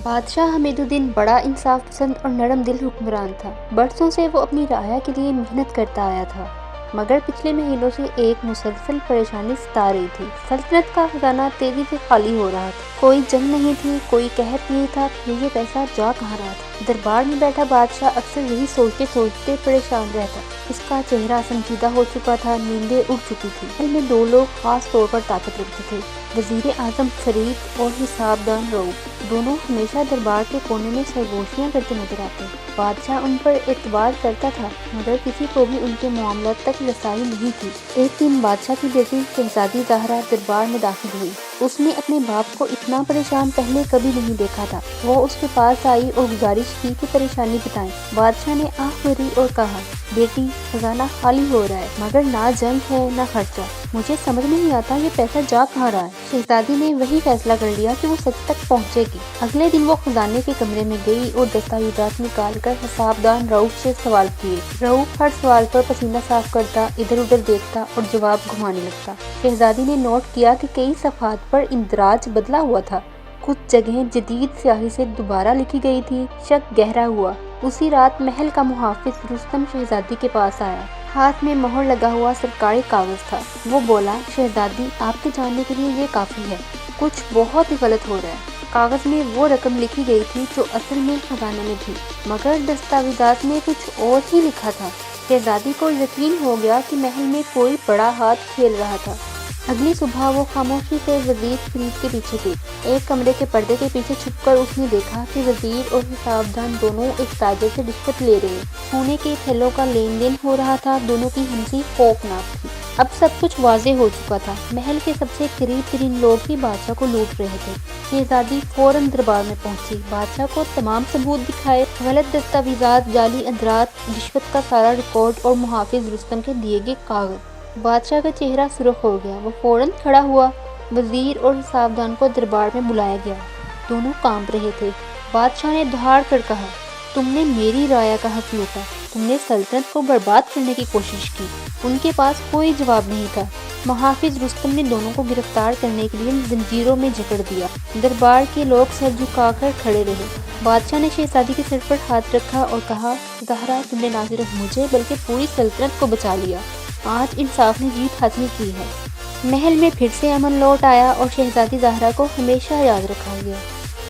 بادشاہ حمید الدین بڑا انصاف پسند اور نرم دل حکمران تھا۔ برسوں سے وہ اپنی رعایا کے لیے محنت کرتا آیا تھا، مگر پچھلے مہینوں سے ایک مسلسل پریشانی ستا رہی تھی۔ سلطنت کا خزانہ تیزی سے خالی ہو رہا تھا، کوئی جنگ نہیں تھی، کوئی قحط نہیں تھا کہ یہ پیسہ جا کہاں رہا تھا۔ دربار میں بیٹھا بادشاہ اکثر یہی سوچتے سوچتے پریشان رہتا۔ اس کا چہرہ سنجیدہ ہو چکا تھا، نیندیں اڑ چکی تھی۔ محل میں دو لوگ خاص طور پر طاقت رکھتے تھے، وزیر اعظم فرید اور حساب دان رؤف۔ دونوں ہمیشہ دربار کے کونے میں سرگوشیاں کرتے نظر آتے۔ بادشاہ ان پر اعتبار کرتا تھا، مگر کسی کو بھی ان کے معاملات تک رسائی نہیں تھی۔ ایک دن بادشاہ کی بیٹی شہزادی زہرا دربار میں داخل ہوئی۔ اس نے اپنے باپ کو اتنا پریشان پہلے کبھی نہیں دیکھا تھا۔ وہ اس کے پاس آئی اور گزارش کی کہ پریشانی بتائیں۔ بادشاہ نے آنکھ بھری اور کہا، بیٹی، خزانہ خالی ہو رہا ہے، مگر نہ جنگ ہے نہ خرچہ۔ مجھے سمجھ نہیں آتا یہ پیسہ جا کہاں رہا ہے۔ شہزادی نے وہی فیصلہ کر لیا کہ وہ سچ تک پہنچے گی۔ اگلے دن وہ خزانے کے کمرے میں گئی اور دستاویزات نکال کر حساب دان رؤف سے سوال کیے۔ رؤف ہر سوال پر پسینہ صاف کرتا، ادھر ادھر دیکھتا اور جواب گھمانے لگتا۔ شہزادی نے نوٹ کیا کہ کئی صفحات پر اندراج بدلا ہوا تھا، کچھ جگہیں جدید سیاہی سے دوبارہ لکھی گئی تھی۔ شک گہرا ہوا۔ اسی رات محل کا محافظ رستم شہزادی کے پاس آیا۔ ہاتھ میں مہر لگا ہوا سرکاری کاغذ تھا۔ وہ بولا، شہزادی، آپ کے جاننے کے لیے یہ کافی ہے، کچھ بہت ہی غلط ہو رہا ہے۔ کاغذ میں وہ رقم لکھی گئی تھی جو اصل میں خزانے میں تھی، مگر دستاویزات میں کچھ اور ہی لکھا تھا۔ شہزادی کو یقین ہو گیا کہ محل میں کوئی بڑا ہاتھ کھیل رہا تھا۔ اگلی صبح وہ خاموشی سے وزیر فرید کے پیچھے گئی۔ ایک کمرے کے پردے کے پیچھے چھپ کر اس نے دیکھا کہ وزیر اور حساب دان دونوں ایک تاجر سے رشوت لے رہے۔ سونے کے تھیلوں کا لین دین ہو رہا تھا۔ دونوں کی ہنسی خوفناک تھی۔ اب سب کچھ واضح ہو چکا تھا۔ محل کے سب سے قریب ترین لوگ ہی بادشاہ کو لوٹ رہے تھے۔ شہزادی فوراً دربار میں پہنچی، بادشاہ کو تمام ثبوت دکھائے، غلط دستاویزات، جعلی اندراج، رشوت کا سارا ریکارڈ اور محافظ رستم کے دیے گئے کاغذ۔ بادشاہ کا چہرہ سرخ ہو گیا۔ وہ فوراً کھڑا ہوا۔ وزیر اور حساب دان کو دربار میں بلایا گیا۔ دونوں کانپ رہے تھے۔ بادشاہ نے دھاڑ کر کہا، تم نے میری رعایا کا حق لوٹا، تم نے سلطنت کو برباد کرنے کی کوشش کی۔ ان کے پاس کوئی جواب نہیں تھا۔ محافظ رستم نے دونوں کو گرفتار کرنے کے لیے زنجیروں میں جکڑ دیا۔ دربار کے لوگ سر جھکا کر کھڑے رہے۔ بادشاہ نے شہزادی کے سر پر ہاتھ رکھا اور کہا، زہرا، تم نے نہ صرف مجھے بلکہ پوری سلطنت کو بچا لیا۔ آج انصاف نے جیت حاصل کی ہے۔ محل میں پھر سے امن لوٹ آیا اور شہزادی زہرا کو ہمیشہ یاد رکھا گیا۔